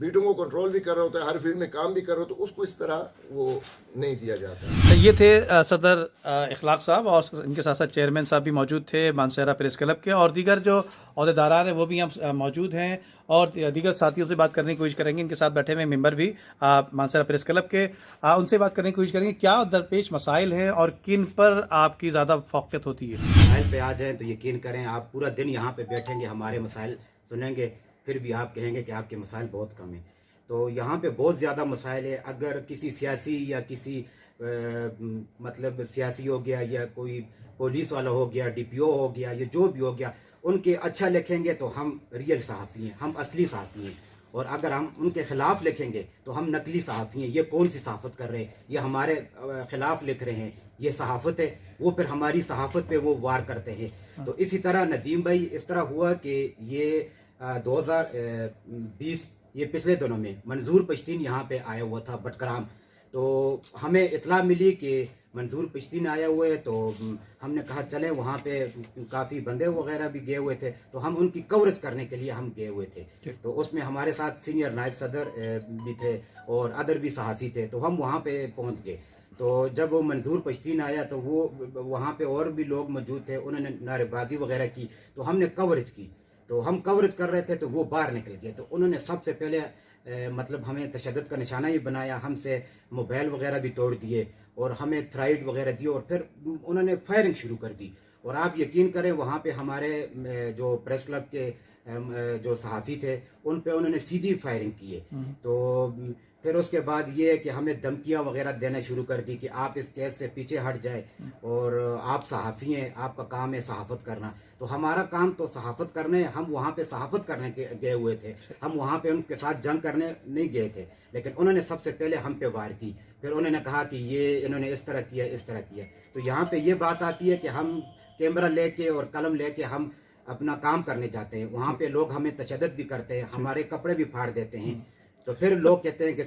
بیٹوں کو کنٹرول بھی کر رہا ہوتا ہے, ہر فیلڈ میں کام بھی کر رہا ہوتا ہے, تو اس کو اس طرح وہ نہیں دیا جاتا. یہ تھے صدر اخلاق صاحب, اور ان کے ساتھ ساتھ چیئرمین صاحب بھی موجود تھے مانسہرہ پریس کلب کے, اور دیگر جو عہدیداران ہیں وہ بھی یہاں موجود ہیں, اور دیگر ساتھیوں سے بات کرنے کی کوشش کریں گے. ان کے ساتھ بیٹھے ہوئے ممبر بھی مانسہرہ پریس کلب کے, ان سے بات کرنے کی کوشش کریں گے کیا درپیش مسائل ہیں اور کن پر آپ کی زیادہ فوقیت ہوتی ہے. مسائل پہ آ جائیں تو یقین کریں آپ پورا دن یہاں پہ بیٹھیں گے, ہمارے مسائل سنیں گے, پھر بھی آپ کہیں گے کہ آپ کے مسائل بہت کم ہیں. تو یہاں پہ بہت زیادہ مسائل ہے. اگر کسی سیاسی یا کسی مطلب سیاسی ہو گیا یا کوئی پولیس والا ہو گیا, ڈی پی او ہو گیا, یا جو بھی ہو گیا, ان کے اچھا لکھیں گے تو ہم ریئل صحافی ہیں, ہم اصلی صحافی ہیں. اور اگر ہم ان کے خلاف لکھیں گے تو ہم نقلی صحافی ہیں. یہ کون سی صحافت کر رہے ہیں, یہ ہمارے خلاف لکھ رہے ہیں, یہ صحافت ہے. وہ پھر ہماری صحافت پہ وہ وار کرتے ہیں. تو اسی طرح ندیم بھائی اس طرح ہوا کہ یہ 2020 یہ پچھلے دنوں میں منظور پشتین یہاں پہ آیا ہوا تھا بٹگرام. تو ہمیں اطلاع ملی کہ منظور پشتین آیا ہوا ہے, تو ہم نے کہا چلیں, وہاں پہ کافی بندے وغیرہ بھی گئے ہوئے تھے, تو ہم ان کی کوریج کرنے کے لیے ہم گئے ہوئے تھے. تو اس میں ہمارے ساتھ سینئر نائب صدر بھی تھے اور ادر بھی صحافی تھے. تو ہم وہاں پہ پہنچ گئے. تو جب وہ منظور پشتین آیا تو وہ وہاں پہ اور بھی لوگ موجود تھے, انہوں نے نعرے بازی وغیرہ کی. تو ہم نے کوریج کی. تو ہم کوریج کر رہے تھے تو وہ باہر نکل گئے. تو انہوں نے سب سے پہلے مطلب ہمیں تشدد کا نشانہ ہی بنایا, ہم سے موبائل وغیرہ بھی توڑ دیے اور ہمیں تھرائیڈ وغیرہ دی, اور پھر انہوں نے فائرنگ شروع کر دی. اور آپ یقین کریں وہاں پہ ہمارے جو پریس کلب کے جو صحافی تھے ان پہ انہوں نے سیدھی فائرنگ کی ہے. تو پھر اس کے بعد یہ ہے کہ ہمیں دھمکیاں وغیرہ دینا شروع کر دی کہ آپ اس کیس سے پیچھے ہٹ جائیں, اور آپ صحافی ہیں, آپ کا کام ہے صحافت کرنا. تو ہمارا کام تو صحافت کرنا ہے, ہم وہاں پہ صحافت کرنے کے گئے ہوئے تھے, ہم وہاں پہ ان کے ساتھ جنگ کرنے نہیں گئے تھے. لیکن انہوں نے سب سے پہلے ہم پہ وار کی. پھر انہوں نے کہا کہ یہ انہوں نے اس طرح کیا, اس طرح کیا. تو یہاں پہ یہ بات آتی ہے کہ ہم کیمرہ لے کے اور قلم لے کے ہم اپنا کام کرنے جاتے ہیں, وہاں پہ لوگ ہمیں تشدد بھی کرتے ہیں, ہمارے کپڑے بھی پھاڑ دیتے ہیں. تو پھر لوگ کہتے ہیں کہ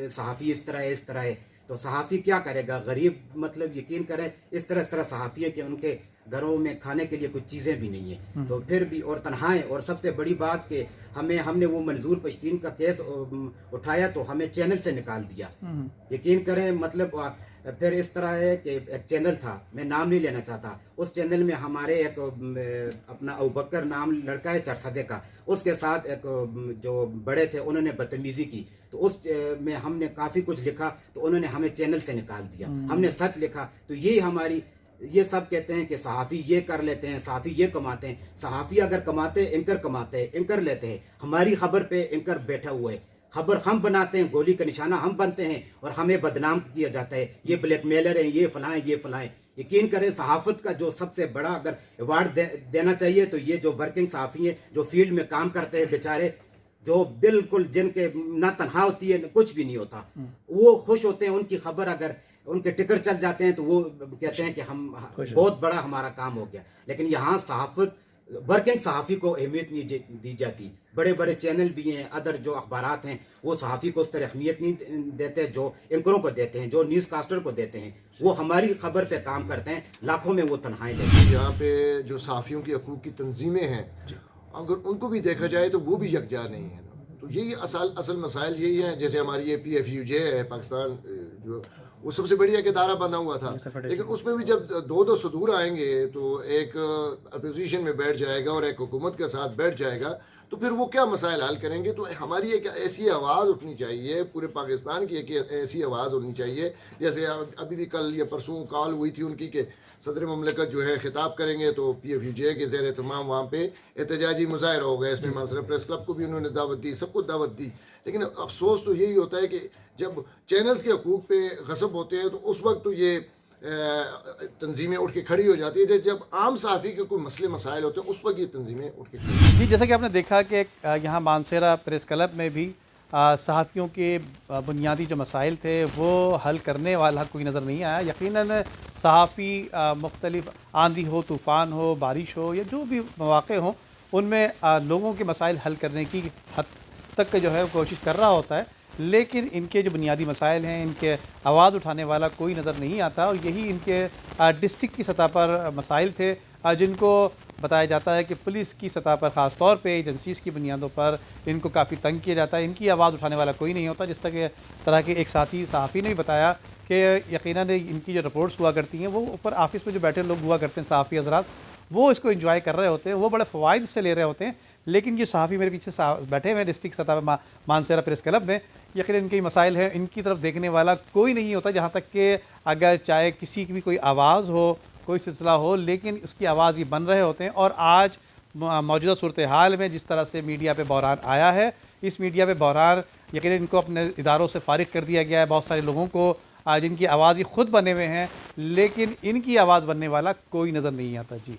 صحافی اس طرح ہے, اس طرح ہے. تو صحافی کیا کرے گا, غریب مطلب یقین کریں اس طرح صحافی ہے کہ ان کے گھروں میں کھانے کے لیے کچھ چیزیں بھی نہیں ہیں. تو پھر بھی اور تنہا ہیں. اور سب سے بڑی بات کہ ہم نے وہ منظور پشتین کا کیس اٹھایا تو ہمیں چینل سے نکال دیا. یقین کریں مطلب پھر اس طرح ہے کہ ایک چینل تھا, میں نام نہیں لینا چاہتا, اس چینل میں ہمارے ایک اپنا ابوبکر نام لڑکا ہے چرسدے کا, اس کے ساتھ ایک جو بڑے تھے انہوں نے بدتمیزی کی. تو اس میں ہم نے کافی کچھ لکھا تو انہوں نے ہمیں چینل سے نکال دیا. ہم نے سچ لکھا تو یہی ہماری, یہ سب کہتے ہیں کہ صحافی یہ کر لیتے ہیں, صحافی یہ کماتے ہیں. صحافی اگر کماتے اینکر کماتے ہیں, اینکر لیتے ہیں. ہماری خبر پہ اینکر بیٹھا ہوا ہے, خبر ہم بناتے ہیں, گولی کا نشانہ ہم بنتے ہیں, اور ہمیں بدنام کیا جاتا ہے, یہ بلیک میلر ہیں, یہ فلاں یہ فلاں. یقین کریں صحافت کا جو سب سے بڑا اگر ایوارڈ دینا چاہیے تو یہ جو ورکنگ صحافی ہیں, جو فیلڈ میں کام کرتے ہیں بیچارے, جو بالکل جن کے نہ تنہا ہوتی ہے نہ کچھ بھی نہیں ہوتا, وہ خوش ہوتے ہیں. ان کی خبر اگر ان کے ٹکر چل جاتے ہیں تو وہ کہتے ہیں کہ ہم بہت بڑا ہمارا کام ہو گیا. لیکن یہاں صحافت ورکنگ صحافی کو اہمیت نہیں دی جاتی. بڑے بڑے چینل بھی ہیں, ادر جو اخبارات ہیں, وہ صحافی کو اس طرح اہمیت نہیں دیتے جو اینکروں کو دیتے ہیں, جو نیوز کاسٹر کو دیتے ہیں. وہ ہماری خبر پہ کام کرتے ہیں, لاکھوں میں وہ تنہائی لیتے ہیں. یہاں پہ جو صحافیوں کی حقوق کی تنظیمیں ہیں, اگر ان کو بھی دیکھا جائے تو وہ بھی یکجا نہیں ہیں. تو یہی اصل مسائل یہی ہیں. جیسے ہماری یہ PFUJ ہے پاکستان, جو وہ سب سے بڑی ایک ادارہ بنا ہوا تھا, لیکن اس میں بھی جب دو صدور آئیں گے تو ایک اپوزیشن میں بیٹھ جائے گا اور ایک حکومت کے ساتھ بیٹھ جائے گا, تو پھر وہ کیا مسائل حل کریں گے. تو ہماری ایک ایسی آواز اٹھنی چاہیے, پورے پاکستان کی ایک ایسی آواز ہونی چاہیے. جیسے ابھی بھی کل یا پرسوں کال ہوئی تھی ان کی کہ صدر مملکت جو ہے خطاب کریں گے, تو PFUJ کے زیر اہتمام وہاں پہ احتجاجی مظاہرہ ہو گیا. اس میں مانسہرہ پریس کلب کو بھی انہوں نے دعوت دی, سب کو دعوت دی. لیکن افسوس تو یہی ہوتا ہے کہ جب چینلز کے حقوق پہ غصب ہوتے ہیں تو اس وقت تو یہ تنظیمیں اٹھ کے کھڑی ہو جاتی ہے. جب عام صحافی کے کوئی مسئلے مسائل ہوتے ہیں اس وقت یہ تنظیمیں اٹھ کے کھڑی. جی, جیسا کہ آپ نے دیکھا کہ یہاں مانسہرہ پریس کلب میں بھی صحافیوں کے بنیادی جو مسائل تھے وہ حل کرنے والا کوئی نظر نہیں آیا. یقیناً صحافی مختلف آندھی ہو, طوفان ہو, بارش ہو, یا جو بھی مواقع ہوں, ان میں لوگوں کے مسائل حل کرنے کی حد تک جو ہے کوشش کر رہا ہوتا ہے. لیکن ان کے جو بنیادی مسائل ہیں ان کے آواز اٹھانے والا کوئی نظر نہیں آتا. اور یہی ان کے ڈسٹرکٹ کی سطح پر مسائل تھے جن کو بتایا جاتا ہے کہ پولیس کی سطح پر خاص طور پہ ایجنسیز کی بنیادوں پر ان کو کافی تنگ کیا جاتا ہے. ان کی آواز اٹھانے والا کوئی نہیں ہوتا. جس طرح کے ایک ساتھی صحافی نے بھی بتایا کہ یقیناً ان کی جو رپورٹس ہوا کرتی ہیں وہ اوپر آفس میں جو بیٹھے لوگ ہوا کرتے ہیں صحافی حضرات, وہ اس کو انجوائے کر رہے ہوتے ہیں, وہ بڑے فوائد سے لے رہے ہوتے ہیں. لیکن یہ صحافی میرے پیچھے بیٹھے ہوئے ڈسٹرکٹ سطح پہ مانسہرہ پریس کلب میں, یقیناً ان کے مسائل ہیں, ان کی طرف دیکھنے والا کوئی نہیں ہوتا. جہاں تک کہ اگر چاہے کسی کی بھی کوئی آواز ہو, کوئی سلسلہ ہو, لیکن اس کی آواز ہی بن رہے ہوتے ہیں. اور آج موجودہ صورتحال میں جس طرح سے میڈیا پہ بحران آیا ہے, اس میڈیا پہ بحران یقیناً ان کو اپنے اداروں سے فارغ کر دیا گیا ہے. بہت سارے لوگوں کو آج ان کی آواز ہی خود بنے ہوئے ہیں, لیکن ان کی آواز بننے والا کوئی نظر نہیں آتا. جی